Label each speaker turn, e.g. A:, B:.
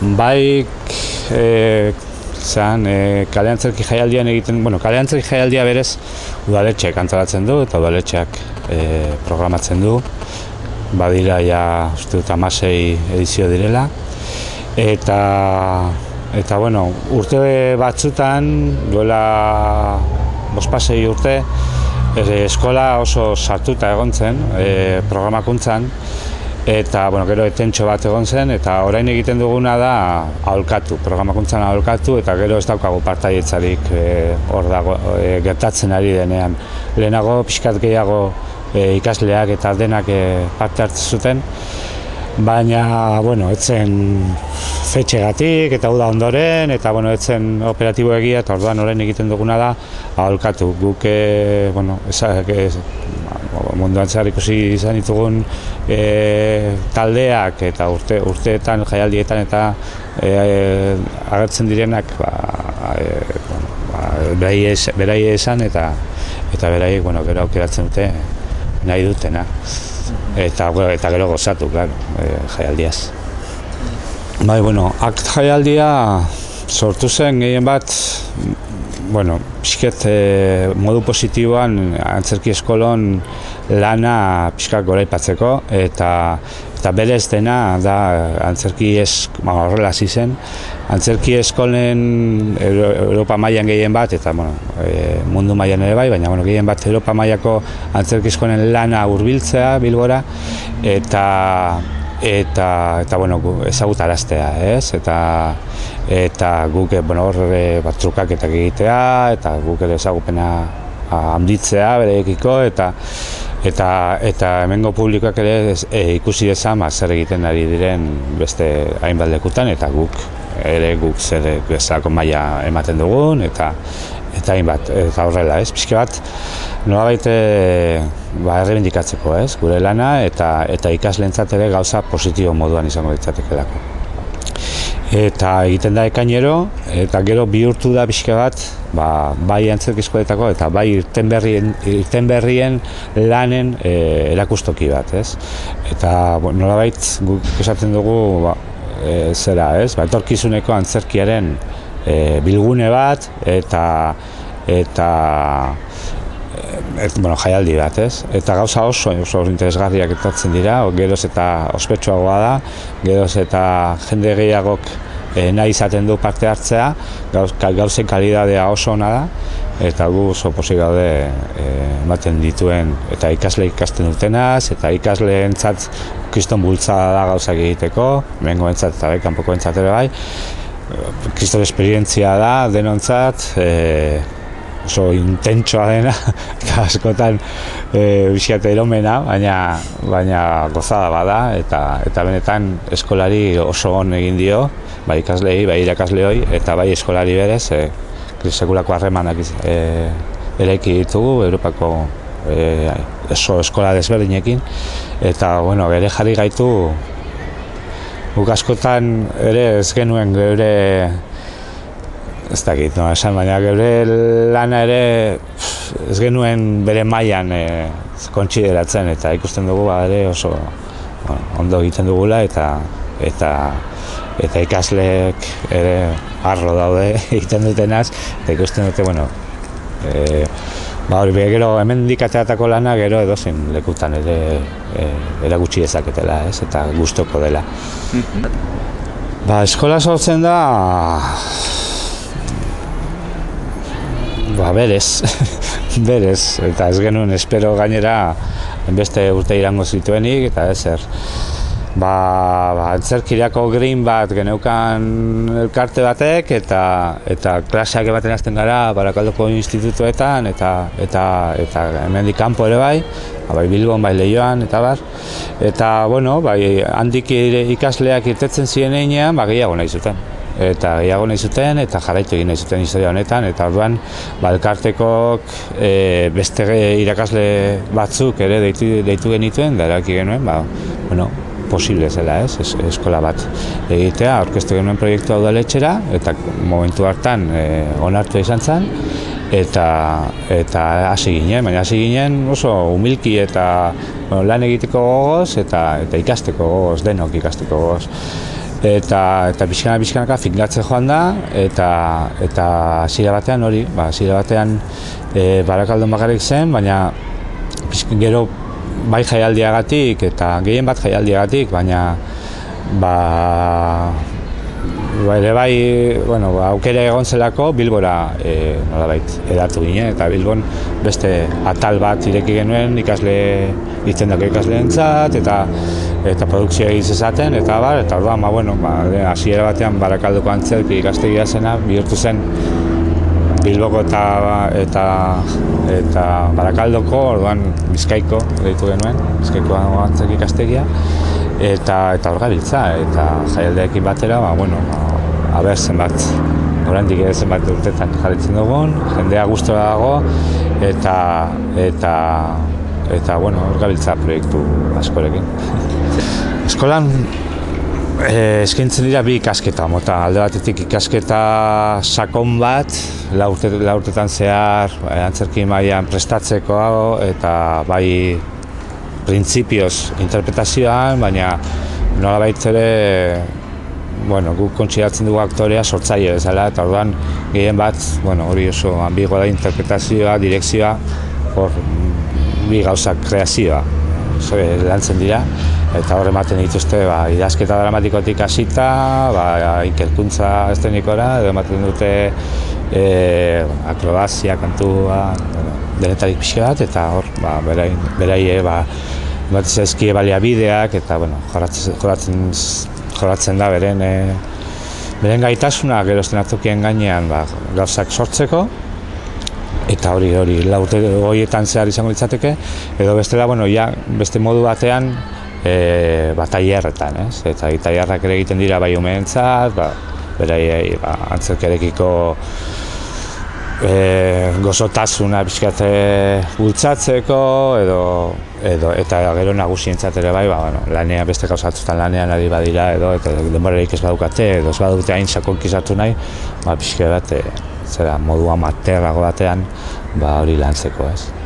A: Bai, kale antzerki jaialdian egiten, kale antzerki jaialdia berez udaletxeak antolatzen du eta udaletxeak programatzen du. Badira ja, uste dut 16 edizio direla. Eta urte batzutan, duela 5-6 urte, eskola oso sartuta egon zen, programakuntzan, eta gero etentxo bat egon zen, eta orain egiten duguna da aholkatu, programakuntzan aholkatu, eta gero ez daukagu partaietzarik hor dago gertatzen ari denean. Lehenago pixkat gehiago ikasleak eta denak parte hartzen zuten, baina etzen fetxegatik eta uda ondoren, eta etzen operatibo egia, eta orduan orain egiten duguna da aholkatu. Guk munduan zehar ikusi izan ditugun taldeak eta urteetan, jaialdietan eta agertzen direnak berai esan eta beraiek gero aukeratzen dute nahi dutena. Eta gero gozatu, jaialdiaz. Akt jaialdia sortu zen gehien bat, pixket modu positiboan antzerki eskolon lana pixkat goraipatzeko, eta berez dena da antzerki horrela hasi zen. Antzerki eskolen Europa mailan gehien bat, eta mundu mailan ere bai, baina gehien bat Europa mailako antzerki eskolen lana hurbiltzea Bilbora, eta ezagutaraztea, ez? Eta guk bat trukaketak egitea, eta guk ere ezagupena handitzea berekiko, eta hemengo publikoak ere ikusi dezan zer egiten ari diren beste hainbat lekutan, eta guk zer bezalako maila ematen dugun, eta hainbat, eta horrela, ez? Pixke bat, nolabait errebindikatzeko, ez? Gure lana, eta ikasleentzat ere gauza positibo moduan izango ditzatekelako. Eta egiten da ekainero, eta gero bihurtu da pixka bat, bai antzerki eskoletako eta bai irten berrien lanen erakustoki bat, ez? Eta nolabait guk esaten dugu zera, ez? Etorkizuneko antzerkiaren bilgune bat eta jaialdi bat, ez? Eta gauza oso interesgarriak etortzen dira, geroz eta ospetsuagoa da, geroz eta jende gehiagok nahi izaten du parte hartzea, gauzen kalidadea oso ona da, eta gu oso pozik gaude ematen dituen, eta ikasle ikasten dutenaz, eta ikasleentzat kriston bultzada da gauzak egiteko, hemengoentzat eta kanpokoentzat ere bai, kriston esperientzia da denontzat, oso intentsoa dena, eta askotan bizkat eromena, baina gozada bada, eta benetan eskolari oso on egin dio, bai ikaslei, bai irakasleoi, eta bai eskolari berez, sekulako harremanak eraiki ditugu, Europako eskola desberdinekin, eta ere jarri gaitu, guk askotan ere ez genuen geure, ez dakit, baina geure lana ere ez genuen bere mailan kontsideratzen, eta ikusten dugu ere oso ondo egiten dugula, eta ikasleek ere arlo daude egiten dutenaz, eta ikusten dute, gero hemen dikateatako lana gero edozein lekutan ere erakutsi dezaketela, eta gustoko dela. Eskola sortzen da, berez, eta ez genuen espero gainera beste urte irango zituenik, eta ezer. Antzerkirako green bat geneukan elkarte batek, eta klaseak ematen hasten gara Barakaldoko institutuetan, eta hemendik kanpo ere bai Bilbon, bai Leioan, eta bar. Eta, handik ikasleak irtetzen ziren einean, gehiago nahi zuten. Eta jarraitu egin nahi zuten historia honetan, eta orduan elkartekok beste irakasle batzuk ere deitu genituen, da erabaki genuen, posible zela, eskola bat egitea, aurkeztu genuen proiektua udaletxera, eta momentu hartan onartua izan zen, eta hasi ginen, oso humilki eta lan egiteko gogoz, eta ikasteko gogoz, denok ikasteko gogoz. eta pixkanaka finkatzen joan da, eta hasiera batean hori, hasiera batean Barakaldon bakarrik zen, baina gero bai jaialdiagatik eta gehien bat jaialdiagatik, baina ere bai, aukera egon zelako Bilbora nolabait edatu ginen, eta Bilbon beste atal bat ireki genuen iztendako ikasleentzat, eta produkzioa egiz ezaten, eta orduan, hasiera batean Barakaldoko antzerki ikastegia zena, bihurtu zen Bilboko eta Barakaldoko, orduan Bizkaiko deitu genuen, Bizkaiko antzerki ikastegia, eta hor gabiltza, eta jaialdeekin batera, aber zenbat, oraindik ere zenbat urtetan jarraitzen dugun, jendea gustora dago, eta hor gabiltza proiektu askorekin. Eskolan eskaintzen dira bi ikasketa mota, alde batetik ikasketa sakon bat, lau urtetan zehar antzerki mailan prestatzeko, eta bai printzipioz interpretazioan, baina nolabait ere guk kontsideratzen dugu aktorea sortzaile bezala, eta orduan gehien bat, hori oso ambigoa da interpretazioa, direkzioa, hor bi gauzak kreazioa lantzen dira, eta hor ematen dituzte idazketa dramatikotik hasita, ikerkuntza estenikora, edo ematen dute akrobazia, kantua, denetarik pixka bat, eta hor beraie ematen zaizkie baliabideak, eta jorratzen da beren gaitasuna gero eszenatokien gainean gauzak sortzeko, eta hori lau urte horietan zehar izango litzateke, edo bestela, beste modu batean tailerretan, eta tailerrak ere egiten dira bai umeentzat, beraiei antzerkiarekiko gozotasuna pixkat bultzatzeko, eta gero nagusientzat ere bai, lanean beste gauzatzutan lanean ari badira, eta denborarik ez badukate, edo ez badute hain sakonkizatu nahi, pixka bat modu amaterrago batean hori lantzeko, ez.